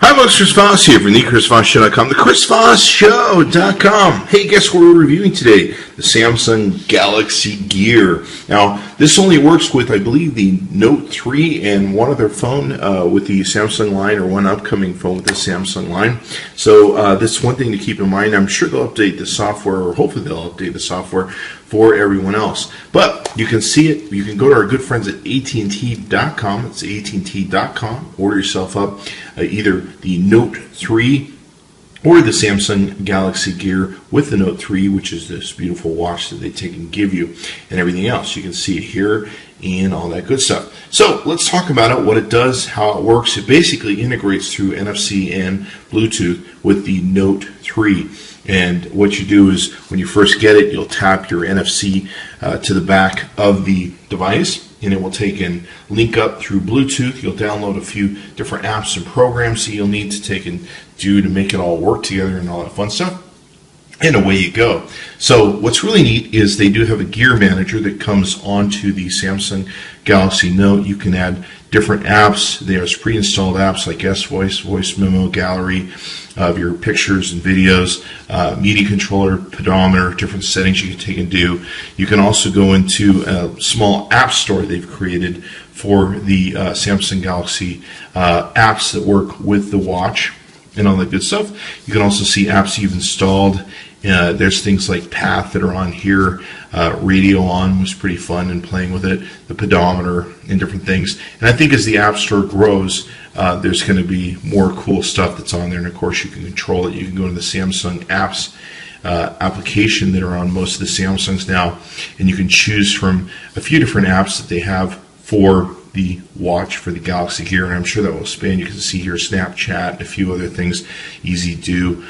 Hi folks, Chris Voss here from the ChrisVossShow.com, the ChrisVossShow.com. Hey, guess what we're reviewing today? The Samsung Galaxy Gear. Now, this only works with, I believe, the Note 3 and one other phone with the Samsung line, or one upcoming phone with the Samsung line. So that's one thing to keep in mind. I'm sure they'll update the software, or hopefully they'll update the software for everyone else. But you can see it. You can go to our good friends at amzn.to. It's amzn.to. Order yourself up either the Note 3 or the Samsung Galaxy Gear with the Note 3, which is this beautiful watch that they take and give you, and everything else. You can see it here and all that good stuff. So let's talk about it, what it does, how it works. It basically integrates through NFC and Bluetooth with the Note 3. And what you do is, when you first get it, you'll tap your NFC to the back of the device, and it will take and link up through Bluetooth. You'll download a few different apps and programs that you'll need to take and do to make it all work together and all that fun stuff. And away you go. So what's really neat is they do have a gear manager that comes onto the Samsung Galaxy Note. You can add different apps. There's pre-installed apps like S-Voice, Voice Memo, Gallery of your pictures and videos, media controller, pedometer, different settings you can take and do. You can also go into a small app store they've created for the Samsung Galaxy apps that work with the watch and all that good stuff. You can also see apps you've installed. There's things like Path that are on here. Radio On was pretty fun and playing with it. The pedometer and different things. And I think as the App Store grows, there's going to be more cool stuff that's on there. And of course, you can control it. You can go to the Samsung Apps application that are on most of the Samsungs now, and you can choose from a few different apps that they have for the watch, for the Galaxy Gear, and I'm sure that will expand. You can see here Snapchat and a few other things, Easy Do,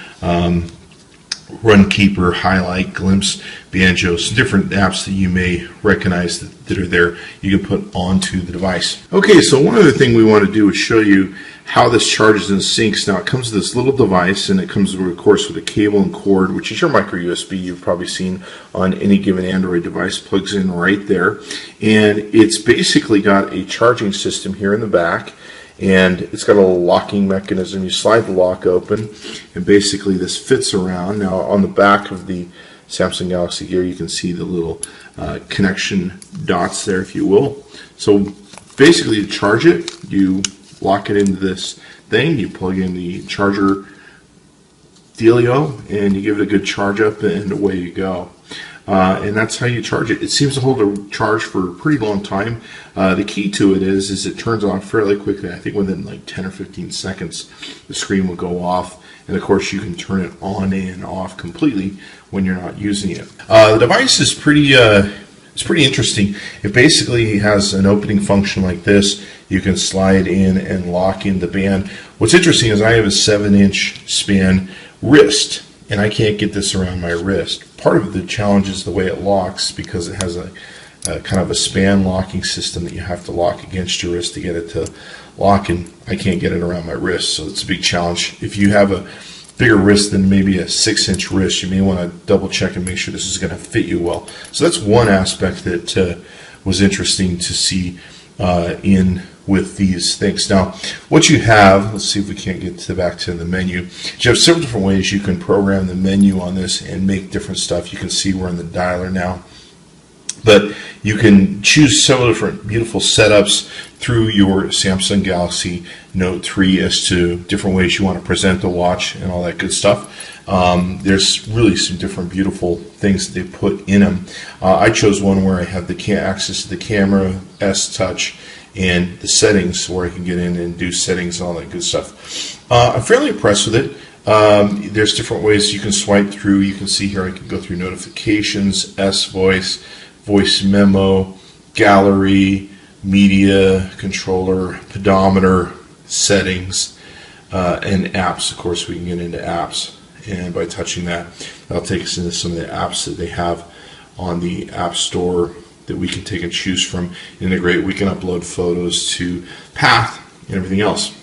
Runkeeper, Highlight, Glimpse, Banjo, some different apps that you may recognize that are there you can put onto the device. Okay, so one other thing we want to do is show you how this charges and syncs. Now, it comes with this little device, and it comes, of course, with a cable and cord, which is your micro USB you've probably seen on any given Android device. Plugs in right there, and it's basically got a charging system here in the back, and it's got a little locking mechanism. You slide the lock open, and basically this fits around. Now, on the back of the Samsung Galaxy Gear, you can see the little connection dots there, if you will. So basically, to charge it, you lock it into this thing, you plug in the charger dealio, and you give it a good charge up, and away you go. And that's how you charge it. It seems to hold a charge for a pretty long time. The key to it is it turns on fairly quickly. I think within like 10 or 15 seconds, the screen will go off. And of course, you can turn it on and off completely when you're not using it. The device is pretty interesting. It basically has an opening function like this. You can slide in and lock in the band. What's interesting is I have a 7-inch span wrist, and I can't get this around my wrist. Part of the challenge is the way it locks, because it has a kind of a span locking system that you have to lock against your wrist to get it to lock, and I can't get it around my wrist, so it's a big challenge. If you have a bigger wrist than maybe a 6-inch wrist, you may want to double check and make sure this is going to fit you well. So that's one aspect that was interesting to see in with these things. Now, what you have, let's see if we can't get back to the menu. You have several different ways you can program the menu on this and make different stuff. You can see we're in the dialer now. But you can choose several different beautiful setups through your Samsung Galaxy Note 3 as to different ways you want to present the watch and all that good stuff. There's really some different beautiful things that they put in them. I chose one where I have the access to the camera, S-Touch, and the settings where I can get in and do settings and all that good stuff. I'm fairly impressed with it. There's different ways you can swipe through. You can see here I can go through notifications, S-Voice, Voice Memo, Gallery, Media Controller, Pedometer, Settings, and apps. Of course, we can get into apps, and by touching that, that'll take us into some of the apps that they have on the App Store that we can take and choose from, integrate. We can upload photos to Path and everything else.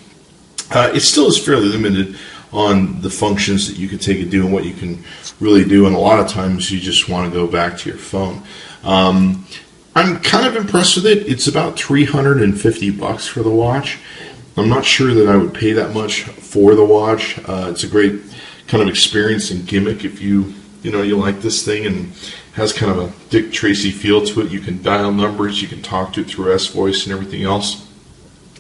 It still is fairly limited on the functions that you can take and do and what you can really do, and a lot of times you just want to go back to your phone. I'm kind of impressed with it. It's about $350 for the watch. I'm not sure that I would pay that much for the watch. It's a great kind of experience and gimmick if you like this thing, and has kind of a Dick Tracy feel to it. You can dial numbers, you can talk to it through S-Voice and everything else.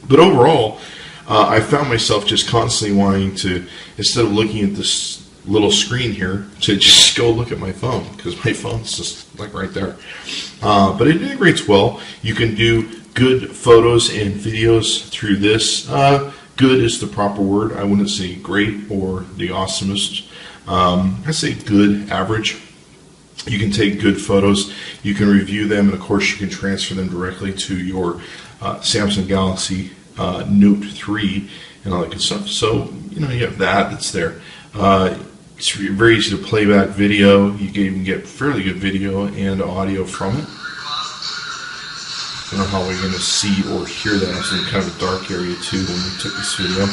But overall, I found myself just constantly wanting to, instead of looking at this little screen here, to just go look at my phone, because my phone's just like right there. But it integrates well. You can do good photos and videos through this. Good is the proper word. I wouldn't say great or the awesomest. I say good, average. You can take good photos, you can review them, and of course you can transfer them directly to your Samsung Galaxy Note 3 and all that good stuff. So, you have that's there. It's very easy to play back video. You can even get fairly good video and audio from it. I don't know how we're going to see or hear that. It's in kind of a dark area too when we took this video.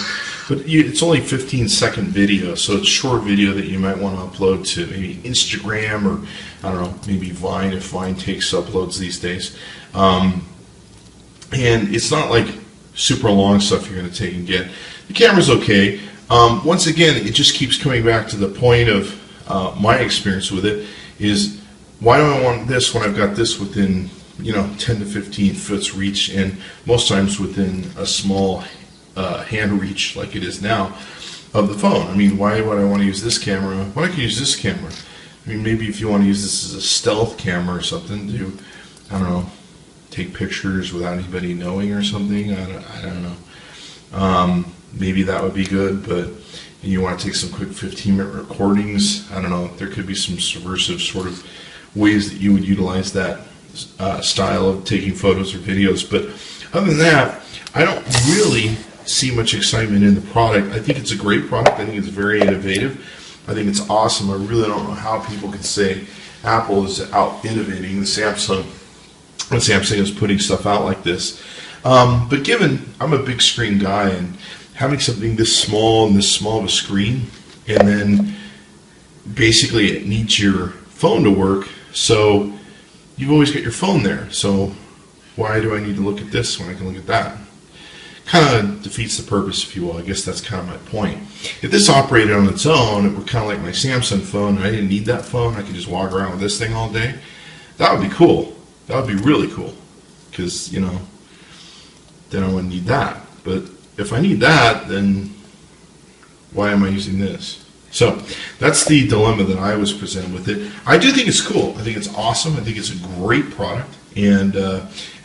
But it's only 15-second video, so it's short video that you might want to upload to maybe Instagram or, I don't know, maybe Vine, if Vine takes uploads these days. And it's not like super long stuff you're going to take and get. The camera's okay. Once again, it just keeps coming back to the point of my experience with it is, why do I want this when I've got this within 10 to 15 foot's reach, and most times within a small hand reach like it is now of the phone? I mean, why would I want to use this camera when I can use this camera? I mean, maybe if you want to use this as a stealth camera or something to, I don't know, take pictures without anybody knowing or something. I don't know. Maybe that would be good, but you want to take some quick 15-minute recordings. I don't know. There could be some subversive sort of ways that you would utilize that style of taking photos or videos. But other than that, I don't really see much excitement in the product. I think it's a great product. I think it's very innovative. I think it's awesome. I really don't know how people can say Apple is out innovating the Samsung when Samsung is putting stuff out like this. But given I'm a big screen guy, and having something this small and this small of a screen, and then basically it needs your phone to work, so you've always got your phone there. So why do I need to look at this when I can look at that? Kind of defeats the purpose, if you will. I guess that's kind of my point. If this operated on its own, it were kind of like my Samsung phone, and I didn't need that phone, I could just walk around with this thing all day, that would be cool. That would be really cool, because, then I wouldn't need that. But if I need that, then why am I using this? So that's the dilemma that I was presented with it. I do think it's cool. I think it's awesome. I think it's a great product, and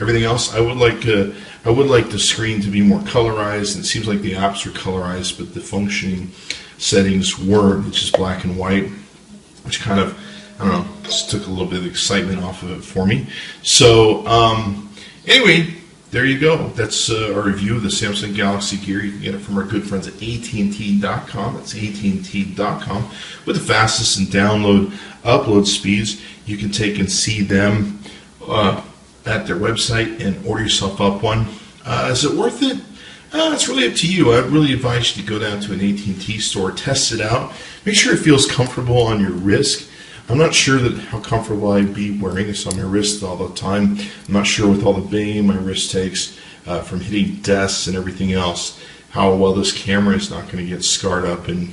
everything else. I would like the screen to be more colorized. It seems like the apps are colorized, but the functioning settings weren't. It's just black and white, which kind of, I don't know, just took a little bit of excitement off of it for me. So anyway, there you go. That's our review of the Samsung Galaxy Gear. You can get it from our good friends at AT&T.com. That's AT&T.com. With the fastest and upload speeds. You can take and see them at their website and order yourself up one. Is it worth it? It's really up to you. I'd really advise you to go down to an AT&T store, test it out, make sure it feels comfortable on your wrist. I'm not sure that how comfortable I'd be wearing this on my wrist all the time. I'm not sure with all the banging my wrist takes from hitting desks and everything else, how well this camera is not going to get scarred up and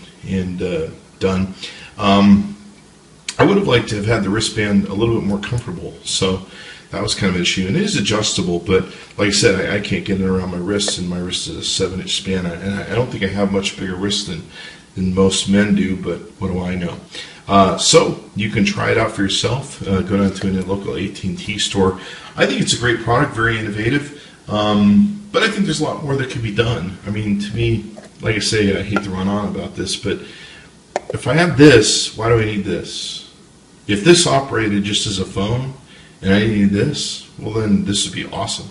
done. I would have liked to have had the wristband a little bit more comfortable, so that was kind of an issue. And it is adjustable, but like I said, I can't get it around my wrist, and my wrist is a 7-inch span, and I don't think I have much bigger wrist than most men do, but what do I know? So you can try it out for yourself. Go down to a local AT&T store. I think it's a great product, very innovative, but I think there's a lot more that could be done. I mean, to me, like I say, I hate to run on about this, but if I have this, why do I need this? If this operated just as a phone and I didn't need this, well then this would be awesome.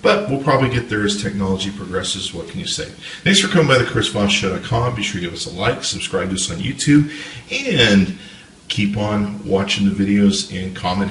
But we'll probably get there as technology progresses. What can you say? Thanks for coming by the ChrisVossShow.com. Be sure to give us a like, subscribe to us on YouTube, and keep on watching the videos and commenting.